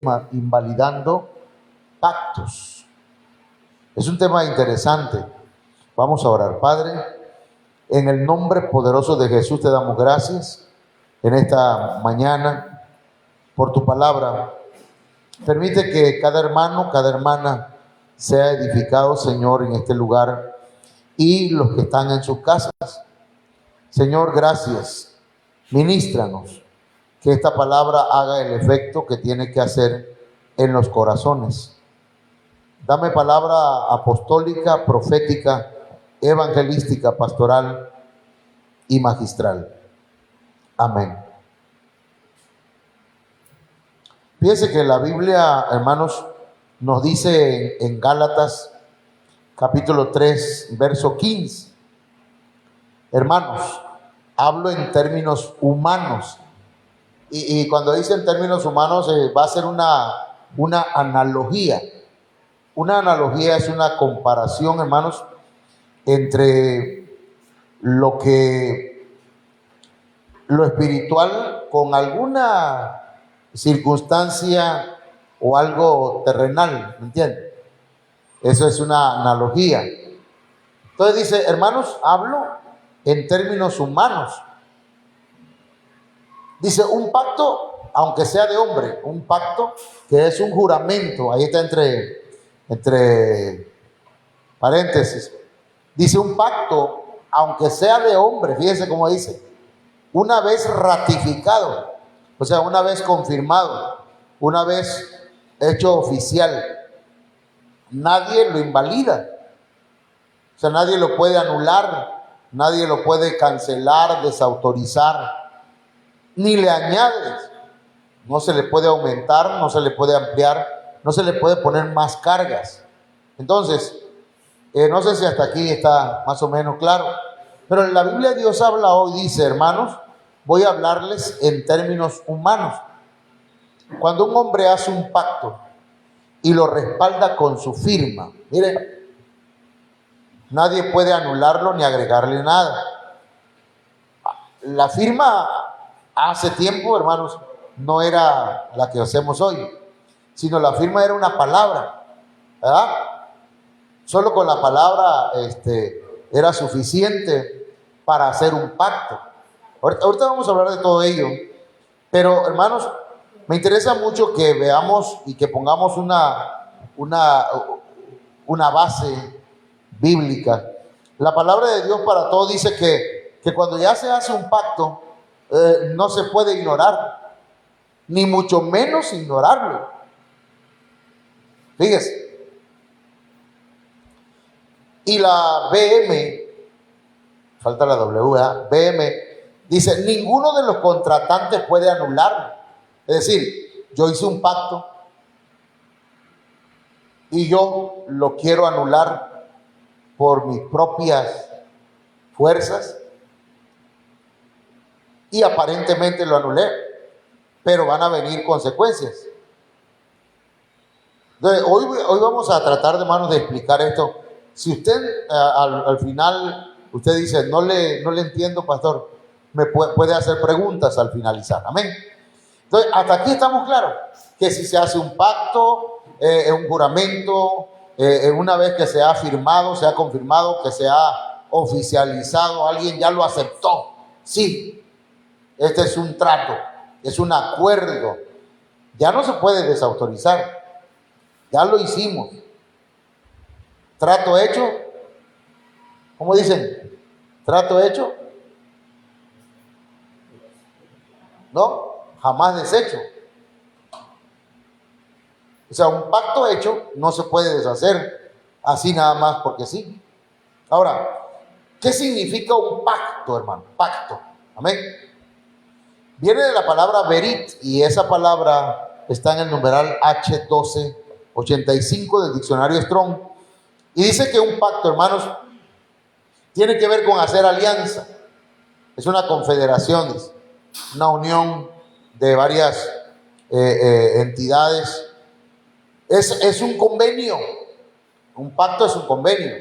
invalidando pactos. Es un tema interesante. Vamos a orar. Padre, en el nombre poderoso de Jesús te damos gracias en esta mañana por tu palabra. Permite que cada hermano, cada hermana sea edificado, Señor, en este lugar, y los que están en sus casas. Señor, gracias. Ministranos, que esta palabra haga el efecto que tiene que hacer en los corazones. Dame palabra apostólica, profética, evangelística, pastoral y magistral. Amén. Fíjense que la Biblia, hermanos, nos dice en Gálatas capítulo 3, verso 15. Hermanos, hablo en términos humanos. Y cuando dice en términos humanos, va a ser una analogía. Una analogía es una comparación, hermanos, entre lo espiritual con alguna circunstancia o algo terrenal, ¿me entienden? Eso es una analogía. Entonces dice, hermanos, hablo en términos humanos. Dice, un pacto, aunque sea de hombre, un pacto que es un juramento, ahí está entre paréntesis. Dice, un pacto, aunque sea de hombre, fíjense cómo dice, una vez ratificado, o sea, una vez confirmado, una vez hecho oficial, nadie lo invalida. O sea, nadie lo puede anular, nadie lo puede cancelar, desautorizar, ni le añades. No se le puede aumentar, no se le puede ampliar, no se le puede poner más cargas. Entonces, no sé si hasta aquí está más o menos claro, pero en la Biblia Dios habla hoy, dice, hermanos, voy a hablarles en términos humanos. Cuando un hombre hace un pacto y lo respalda con su firma, miren, nadie puede anularlo ni agregarle nada. La firma hace tiempo, hermanos, no era la que hacemos hoy, sino la firma era una palabra, ¿verdad? Solo con la palabra era suficiente para hacer un pacto. Ahorita vamos a hablar de todo ello, pero hermanos, me interesa mucho que veamos y que pongamos una base bíblica. La palabra de Dios para todo dice que cuando ya se hace un pacto, no se puede ignorar, ni mucho menos ignorarlo. Fíjese. Y la BM, falta la W, ¿verdad? BM, dice, ninguno de los contratantes puede anularlo. Es decir, yo hice un pacto y yo lo quiero anular por mis propias fuerzas y aparentemente lo anulé, pero van a venir consecuencias. Entonces, hoy vamos a tratar, hermanos, de explicar esto. Si usted al final, usted dice, no le entiendo, pastor, me puede hacer preguntas al finalizar. Amén. Entonces, hasta aquí estamos claros, que si se hace un pacto, un juramento, una vez que se ha firmado, se ha confirmado, que se ha oficializado, alguien ya lo aceptó. Sí, este es un trato, es un acuerdo. Ya no se puede desautorizar. Ya lo hicimos. Trato hecho. ¿Cómo dicen? Trato hecho. No, jamás deshecho. O sea, un pacto hecho no se puede deshacer así nada más porque sí. Ahora, ¿qué significa un pacto, hermano? Pacto. Amén. Viene de la palabra berit y esa palabra está en el numeral H1285 del diccionario Strong. Y dice que un pacto, hermanos, tiene que ver con hacer alianza. Es una confederación, una unión de varias entidades. Es un convenio. Un pacto es un convenio.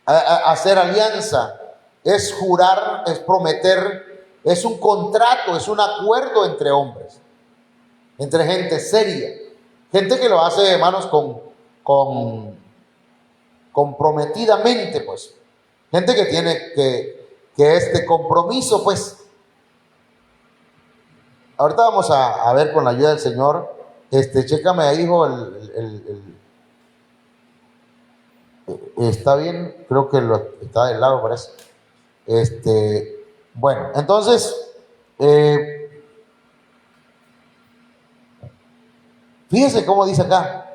Hacer alianza es jurar, es prometer, es un contrato, es un acuerdo entre hombres. entre gente seria, gente que lo hace, hermanos, comprometidamente, pues, gente que tiene que es de compromiso, pues. Ahorita vamos a ver con la ayuda del Señor. Chécame ahí, hijo, está bien, creo que está del lado, parece. Bueno, entonces, fíjense cómo dice acá,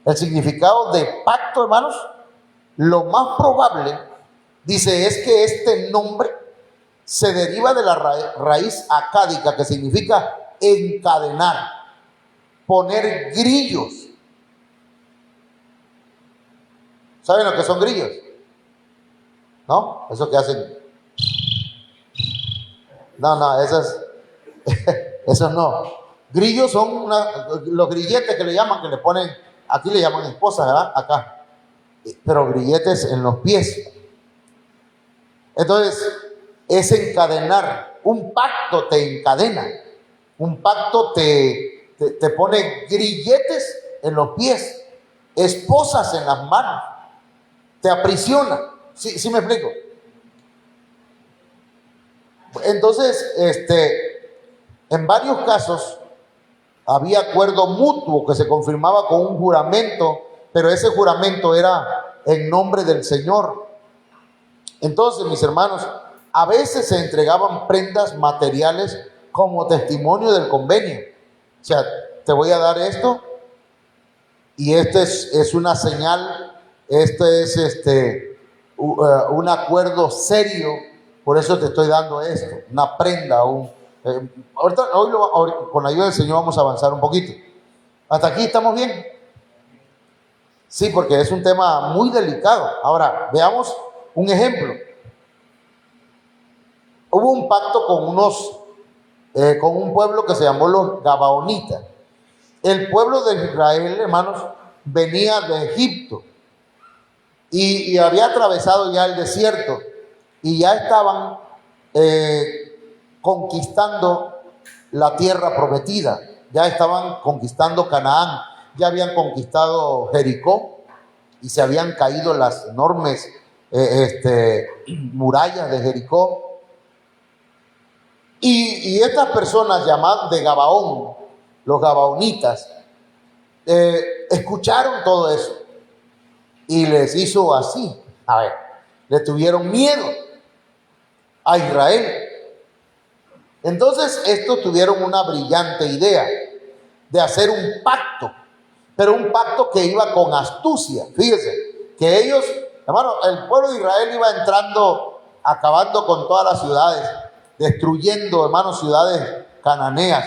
el significado de pacto, hermanos, lo más probable, dice, es que este nombre se deriva de la raíz acádica, que significa encadenar, poner grillos. ¿Saben lo que son grillos? ¿No? Eso que hacen. No, esos no. Grillos son los grilletes que le llaman, que le ponen, aquí le llaman esposas, ¿verdad? Acá. Pero grilletes en los pies. Entonces, es encadenar. Un pacto te encadena. Un pacto te pone grilletes en los pies, esposas en las manos, te aprisiona. ¿Sí me explico? Entonces, en varios casos había acuerdo mutuo que se confirmaba con un juramento, pero ese juramento era en nombre del Señor. Entonces, mis hermanos, a veces se entregaban prendas materiales como testimonio del convenio. O sea, te voy a dar esto y es una señal, un acuerdo serio, por eso te estoy dando esto, una prenda. Hoy con la ayuda del Señor vamos a avanzar un poquito. ¿Hasta aquí estamos bien? Sí, porque es un tema muy delicado. Ahora, veamos un ejemplo. Hubo un pacto con un pueblo que se llamó los Gabaonitas. El pueblo de Israel, hermanos, venía de Egipto y había atravesado ya el desierto y ya estaban conquistando la tierra prometida, ya estaban conquistando Canaán, ya habían conquistado Jericó y se habían caído las enormes murallas de Jericó. Y estas personas llamadas de Gabaón, los gabaonitas, escucharon todo eso y les hizo así. A ver, le tuvieron miedo a Israel. Entonces estos tuvieron una brillante idea de hacer un pacto, pero un pacto que iba con astucia. Fíjense que ellos, hermano, el pueblo de Israel iba entrando, acabando con todas las ciudades, destruyendo, hermanos, ciudades cananeas.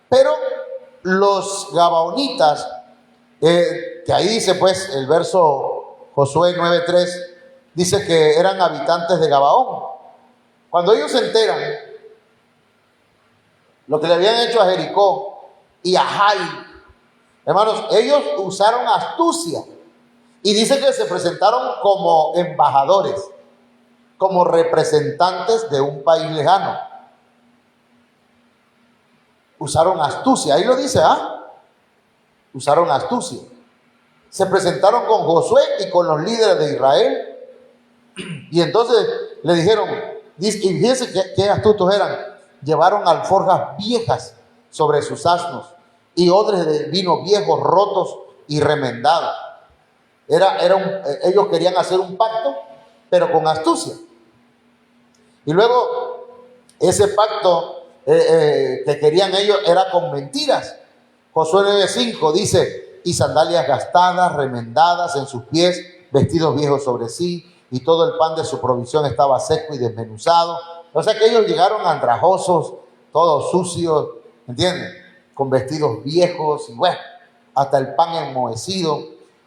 Pero los gabaonitas, que ahí dice pues el verso Josué 9:3, dice que eran habitantes de Gabaón. Cuando ellos se enteran lo que le habían hecho a Jericó y a Jai, hermanos, ellos usaron astucia y dice que se presentaron como embajadores, como representantes de un país lejano. Usaron astucia, ahí lo dice, usaron astucia. Se presentaron con Josué y con los líderes de Israel y entonces le dijeron, y fíjense qué astutos eran, llevaron alforjas viejas sobre sus asnos y odres de vino viejos, rotos y remendados. Ellos querían hacer un pacto, pero con astucia. Y luego ese pacto que querían ellos era con mentiras. Josué 9:5 dice, y sandalias gastadas, remendadas en sus pies, vestidos viejos sobre sí, y todo el pan de su provisión estaba seco y desmenuzado. O sea que ellos llegaron andrajosos, todos sucios, ¿entienden? Con vestidos viejos y bueno, hasta el pan enmohecido.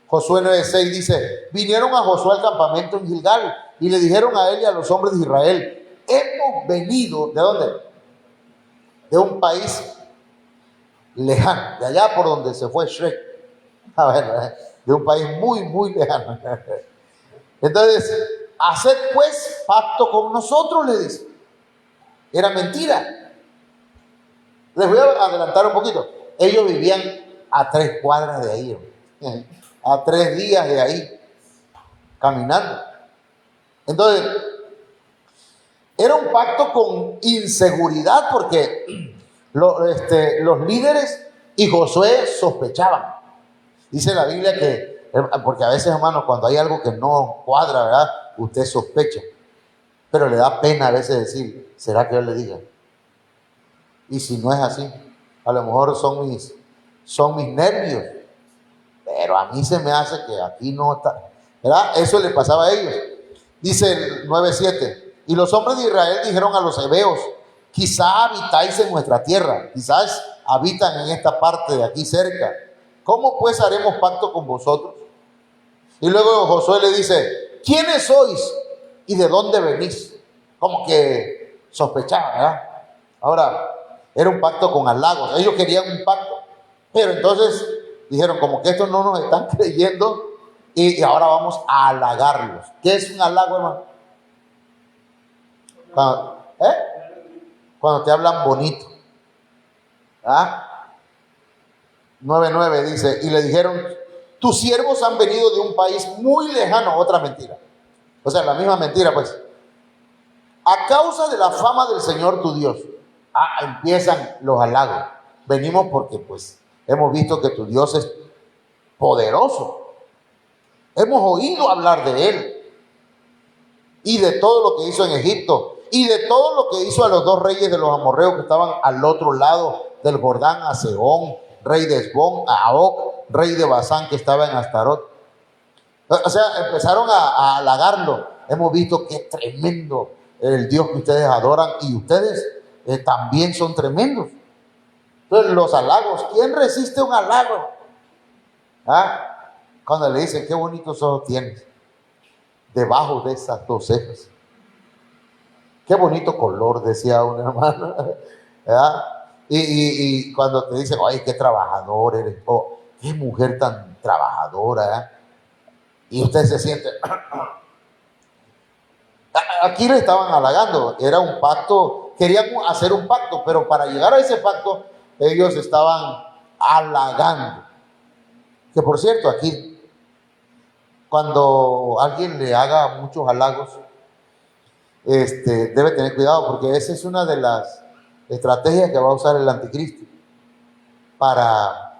Josué 9:6 dice, vinieron a Josué al campamento en Gilgal y le dijeron a él y a los hombres de Israel, hemos venido, ¿de dónde? De un país lejano, de allá por donde se fue Shrek. A ver, de un país muy, muy lejano. Entonces, haced pues pacto con nosotros, le dice. Era mentira. Les voy a adelantar un poquito. ellos vivían a 3 cuadras de ahí, a 3 días de ahí, caminando. Entonces, era un pacto con inseguridad porque los líderes y Josué sospechaban. Dice la Biblia que, porque a veces, hermanos, cuando hay algo que no cuadra, ¿verdad? Usted sospecha, pero le da pena a veces decir, ¿será que yo le diga? Y si no es así, a lo mejor son mis nervios, pero a mí se me hace que aquí no está, ¿verdad? Eso le pasaba a ellos. Dice el 9:7, y los hombres de Israel dijeron a los heveos, quizá habitáis en nuestra tierra, quizás habitan en esta parte de aquí cerca. ¿Cómo pues haremos pacto con vosotros? Y luego Josué le dice, ¿quiénes sois y de dónde venís? Como que sospechaba, ¿verdad? Ahora, era un pacto con halagos. Ellos querían un pacto, pero entonces dijeron, como que estos no nos están creyendo y ahora vamos a halagarlos. ¿Qué es un halago, hermano? Cuando te hablan bonito. ¿Ah? 9:9 dice, y le dijeron, tus siervos han venido de un país muy lejano. Otra mentira. O sea, la misma mentira, pues. A causa de la fama del Señor tu Dios. Empiezan los halagos. Venimos porque, pues, hemos visto que tu Dios es poderoso. Hemos oído hablar de Él. Y de todo lo que hizo en Egipto. Y de todo lo que hizo a los 2 reyes de los amorreos que estaban al otro lado del Jordán, a Sehón, rey de Hesbón, a Og, rey de Basán, que estaba en Astarot. O sea, empezaron a halagarlo. Hemos visto que es tremendo el Dios que ustedes adoran y ustedes también son tremendos. Entonces, los halagos, ¿quién resiste un halago? Cuando le dicen, qué bonitos ojos tienes debajo de esas 2 cejas. Qué bonito color, decía una hermana. Y cuando te dicen, ay, qué trabajador eres, qué mujer tan trabajadora, y usted se siente, aquí le estaban halagando, era un pacto, querían hacer un pacto, pero para llegar a ese pacto, ellos estaban halagando. Que por cierto, aquí, cuando alguien le haga muchos halagos, debe tener cuidado, porque esa es una de las estrategias que va a usar el anticristo para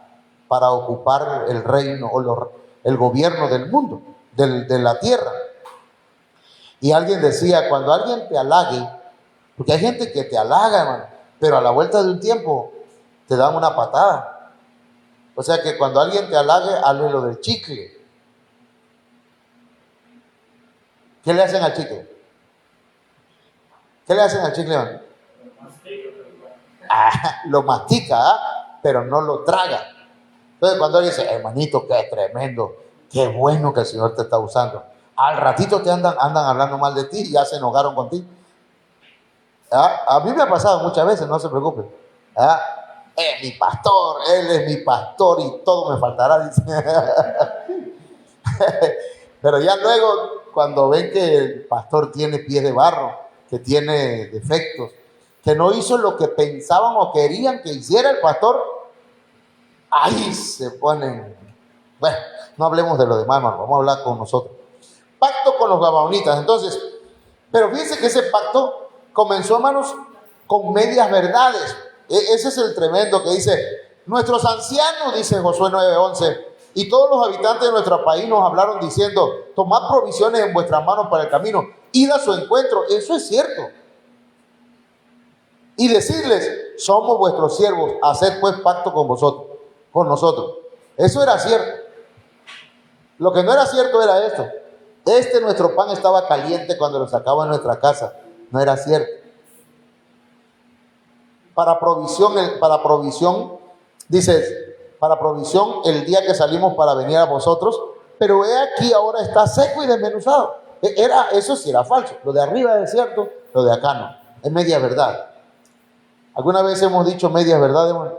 ocupar el reino o el gobierno del mundo, de la tierra. Y alguien decía, cuando alguien te halague, porque hay gente que te halaga, hermano, pero a la vuelta de un tiempo te dan una patada. O sea que cuando alguien te halague, hazle lo del chicle. ¿Qué le hacen al chicle? ¿Qué le hacen al chicle, hermano? Lo mastica, pero no lo traga. Entonces cuando alguien dice, hermanito, qué tremendo, qué bueno que el Señor te está usando, al ratito te andan hablando mal de ti y ya se enojaron contigo. A mí me ha pasado muchas veces, no se preocupe. Mi pastor, él es mi pastor y todo me faltará, dice. Pero ya luego, cuando ven que el pastor tiene pies de barro, que tiene defectos, que no hizo lo que pensaban o querían que hiciera el pastor, ahí se ponen. Bueno, no hablemos de lo demás, hermano, vamos a hablar con nosotros. Pacto con los gabaonitas. Entonces, pero fíjense que ese pacto comenzó, hermanos, con medias verdades. Ese es el tremendo que dice, nuestros ancianos, dice Josué 9:11, y todos los habitantes de nuestro país nos hablaron diciendo, tomad provisiones en vuestras manos para el camino, id a su encuentro. Eso es cierto. Y decirles, somos vuestros siervos, haced pues pacto con nosotros. Eso era cierto. Lo que no era cierto era esto. Nuestro pan estaba caliente cuando lo sacaba de nuestra casa. No era cierto. Para provisión, dices, para provisión el día que salimos para venir a vosotros, pero he aquí ahora está seco y desmenuzado. Eso sí era falso. Lo de arriba es cierto, lo de acá no. Es media verdad. ¿Alguna vez hemos dicho media verdad, hermano?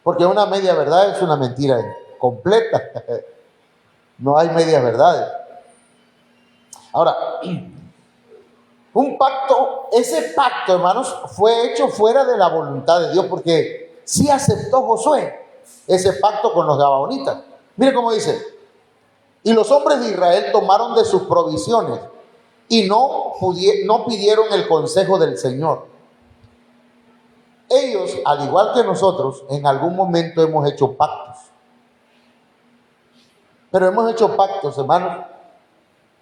Porque una media verdad es una mentira completa. No hay medias verdades. Ahora, Un pacto, ese pacto, hermanos, fue hecho fuera de la voluntad de Dios, porque sí aceptó Josué ese pacto con los gabaonitas. Mire cómo dice: y los hombres de Israel tomaron de sus provisiones y no pidieron el consejo del Señor. Ellos, al igual que nosotros, en algún momento hemos hecho pactos. Pero hemos hecho pactos, hermanos,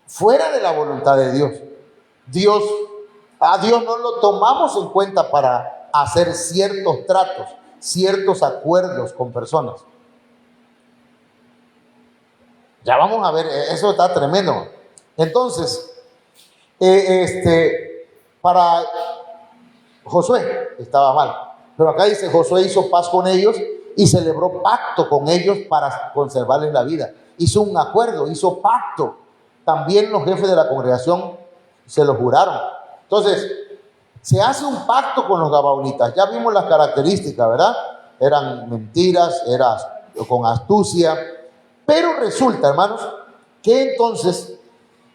fuera de la voluntad de Dios. A Dios no lo tomamos en cuenta para hacer ciertos tratos, ciertos acuerdos con personas. Ya vamos a ver, eso está tremendo. Entonces, para Josué estaba mal. Pero acá dice: Josué hizo paz con ellos y celebró pacto con ellos para conservarles la vida. Hizo un acuerdo, hizo pacto. También los jefes de la congregación se lo juraron. Entonces, se hace un pacto con los gabaonitas. Ya vimos las características, ¿verdad? Eran mentiras, era con astucia. Pero resulta, hermanos, que entonces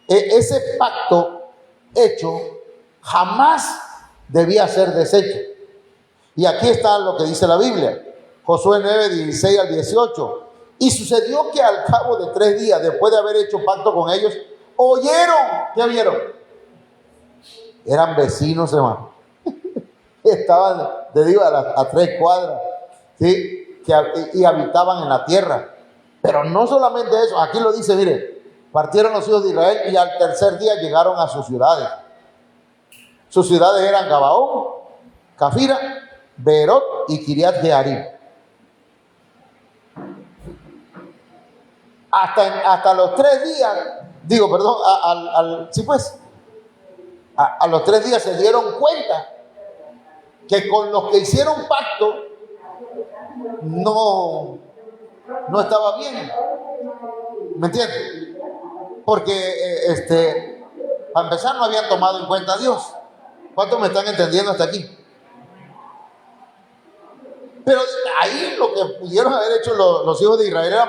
ese pacto hecho jamás debía ser deshecho. Y aquí está lo que dice la Biblia. Josué 9, 16 al 18. Y sucedió que al cabo de 3 días, después de haber hecho pacto con ellos, oyeron. ¿Qué vieron? Eran vecinos, hermano. Estaban, te digo, a 3 cuadras, ¿sí? Y habitaban en la tierra. Pero no solamente eso, aquí lo dice, mire: partieron los hijos de Israel y al tercer día llegaron a sus ciudades. Sus ciudades eran Gabaón, Cafira, Beerot y Kiriat Jearim. Hasta los 3 días, a los 3 días se dieron cuenta que con los que hicieron pacto no estaba bien. ¿Me entiendes? Porque para empezar, no habían tomado en cuenta a Dios. ¿Cuántos me están entendiendo hasta aquí? Pero ahí lo que pudieron haber hecho los hijos de Israel era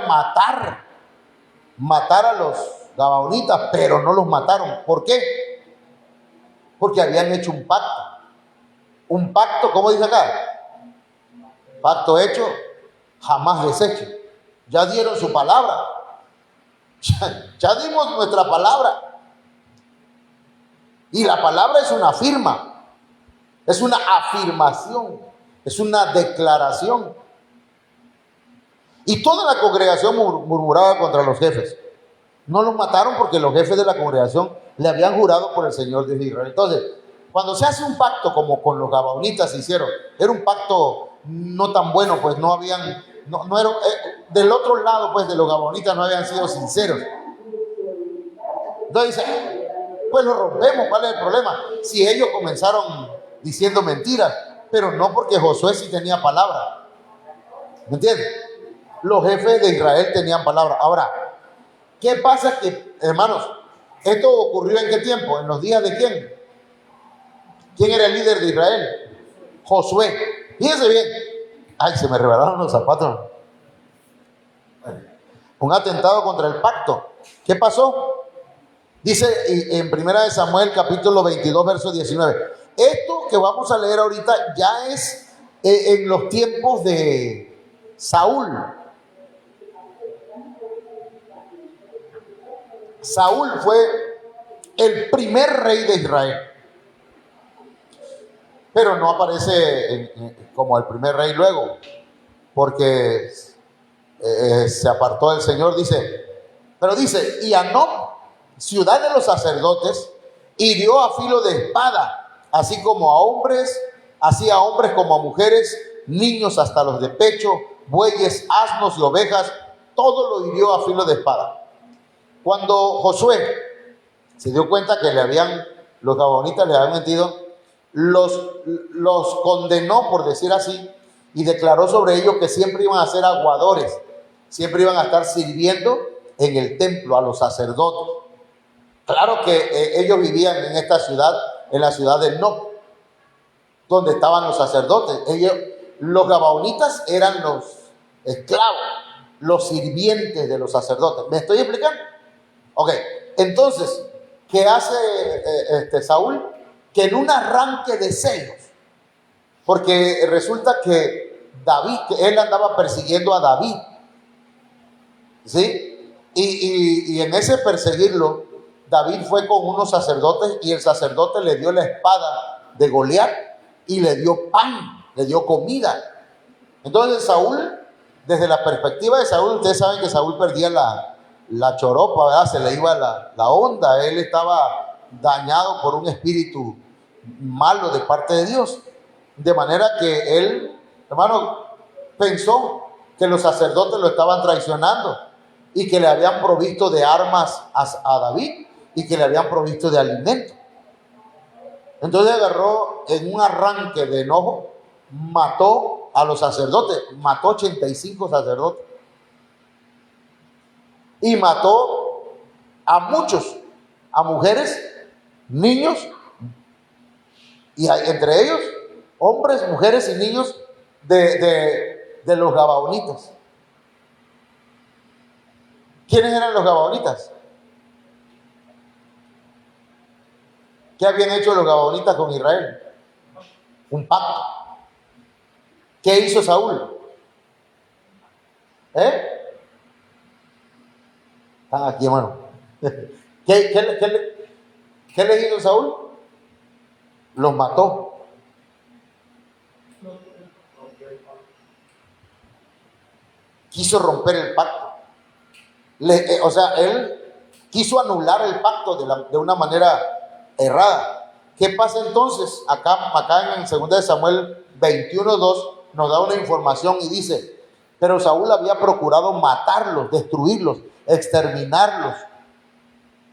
matar a los gabaonitas, pero no los mataron. ¿Por qué? Porque habían hecho un pacto. Un pacto, ¿cómo dice acá? Pacto hecho, jamás deshecho. Ya dieron su palabra. Ya dimos nuestra palabra. Y la palabra es una firma, es una afirmación, es una declaración. Y toda la congregación murmuraba contra los jefes. No los mataron porque los jefes de la congregación le habían jurado por el Señor de Israel. Entonces, cuando se hace un pacto como con los gabaonitas se hicieron, era un pacto no tan bueno, pues no habían, no era, del otro lado, pues de los gabaonitas no habían sido sinceros. Entonces dice: pues lo rompemos, ¿cuál es el problema? Si ellos comenzaron diciendo mentiras, pero no, porque Josué sí tenía palabra. ¿Me entiendes? Los jefes de Israel tenían palabra. Ahora, ¿qué pasa? Que, hermanos, ¿esto ocurrió en qué tiempo? ¿En los días de quién? ¿Quién era el líder de Israel? Josué. Fíjense bien. Ay, se me rebalaron los zapatos. Un atentado contra el pacto. ¿Qué pasó? Dice en 1 Samuel capítulo 22, verso 19. Esto que vamos a leer ahorita ya es en los tiempos de Saúl. Saúl fue el primer rey de Israel. Pero no aparece como el primer rey luego, porque se apartó del Señor, pero dice, y Anob, ciudad de los sacerdotes, hirió a filo de espada, así a hombres como a mujeres, niños hasta los de pecho, bueyes, asnos y ovejas, todo lo hirió a filo de espada. Cuando Josué se dio cuenta que los gabaonitas le habían mentido, los condenó, por decir así, y declaró sobre ellos que siempre iban a ser aguadores, siempre iban a estar sirviendo en el templo a los sacerdotes. Claro que ellos vivían en esta ciudad, en la ciudad de Nob, donde estaban los sacerdotes. Los gabaonitas eran los esclavos, los sirvientes de los sacerdotes. ¿Me estoy explicando? Ok, entonces, ¿qué hace Saúl? Que en un arranque de celos, porque resulta que David, que él andaba persiguiendo a David, ¿sí? Y en ese perseguirlo, David fue con unos sacerdotes y el sacerdote le dio la espada de Goliat y le dio pan, le dio comida. Entonces Saúl, desde la perspectiva de Saúl, ustedes saben que Saúl perdía la choropa, ¿verdad? Se le iba la onda, él estaba dañado por un espíritu malo de parte de Dios. De manera que él, hermano, pensó que los sacerdotes lo estaban traicionando y que le habían provisto de armas a David y que le habían provisto de alimento. Entonces agarró en un arranque de enojo, mató a los sacerdotes, mató 85 sacerdotes y mató a muchos, a mujeres, niños y entre ellos hombres, mujeres y niños de los gabaonitas. ¿Quiénes eran los gabaonitas? ¿Qué habían hecho los gabaonitas con Israel? Un pacto. ¿Qué hizo Saúl? Están aquí, hermano. ¿Qué le hizo Saúl? Los mató. Quiso romper el pacto. O sea, él quiso anular el pacto de una manera errada. ¿Qué pasa entonces? Acá en 2 de Samuel 21:2 nos da una información y dice: pero Saúl había procurado matarlos, destruirlos, exterminarlos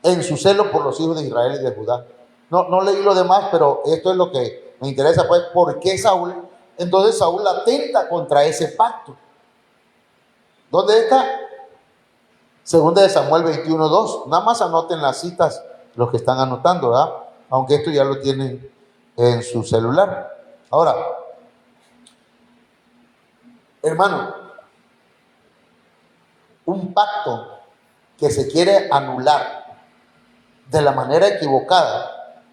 en su celo por los hijos de Israel y de Judá. No leí lo demás, pero esto es lo que me interesa, pues, ¿por qué Saúl? Entonces Saúl atenta contra ese pacto. ¿Dónde está? 2 de Samuel 21:2. Nada más anoten las citas los que están anotando, ¿verdad? Aunque esto ya lo tienen en su celular. Ahora, hermano, un pacto que se quiere anular de la manera equivocada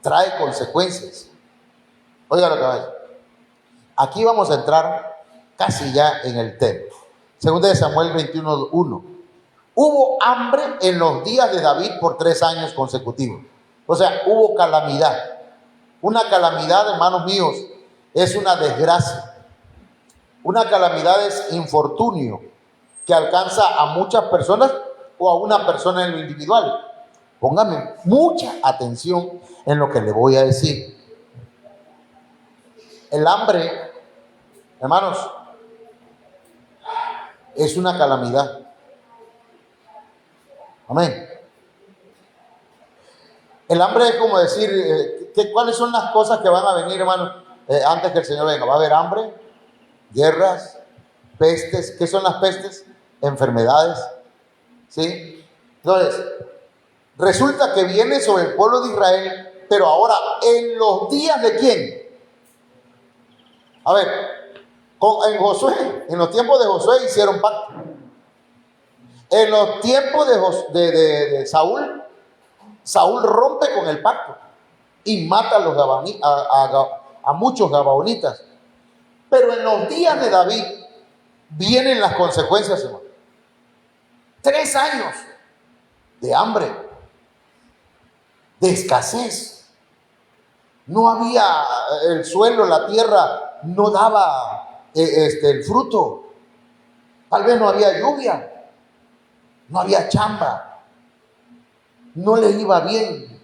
trae consecuencias. Oiga lo que va a decir. Aquí vamos a entrar casi ya en el tema. 2 de Samuel 21:1. Hubo hambre en los días de David por 3 años consecutivos. O sea, hubo calamidad. Una calamidad, hermanos míos, es una desgracia. Una calamidad es infortunio que alcanza a muchas personas o a una persona en lo individual. Póngame mucha atención en lo que le voy a decir. El hambre, hermanos, es una calamidad. Amén. El hambre es como decir, ¿cuáles son las cosas que van a venir, hermanos, antes que el Señor venga? Va a haber hambre, guerras, pestes. ¿Qué son las pestes? Enfermedades. ¿Sí? Entonces, resulta que viene sobre el pueblo de Israel, pero ahora, ¿en los días de quién? A ver, en Josué, en los tiempos de Josué hicieron pacto. En los tiempos de Saúl, Saúl rompe con el pacto y mata a muchos gabaonitas. Pero en los días de David vienen las consecuencias, hermano. 3 años de hambre, de escasez. No había el suelo, la tierra no daba el fruto. Tal vez no había lluvia, no había chamba, no les iba bien.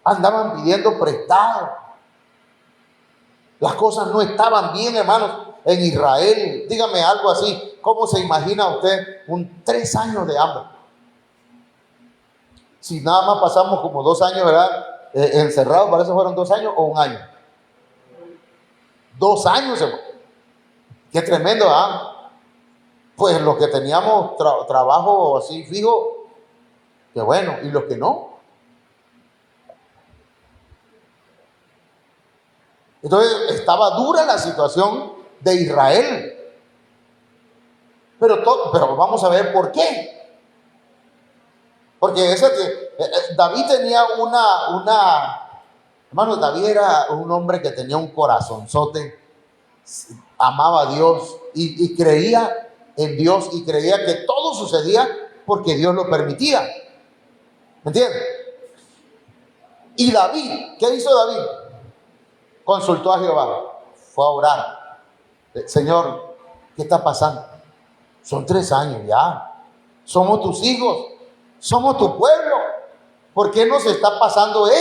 Andaban pidiendo prestado. Las cosas no estaban bien, hermanos, en Israel. Dígame algo así. ¿Cómo se imagina usted 3 años de hambre? Si nada más pasamos como 2 años, ¿verdad? Encerrados, parece que fueron 2 años o 1 año. 2 años, hermano. Qué tremendo, ¿ah? Pues los que teníamos trabajo así fijo, qué bueno, y los que no. Entonces estaba dura la situación de Israel. Pero vamos a ver por qué. Porque David tenía hermano, David era un hombre que tenía un corazonzote, amaba a Dios y creía en Dios y creía que todo sucedía porque Dios lo permitía. ¿Me entiendes? Y David, ¿qué hizo David? Consultó a Jehová, fue a orar. Señor, ¿qué está pasando? Son 3 años ya. Somos tus hijos, somos tu pueblo. ¿Por qué nos está pasando esto?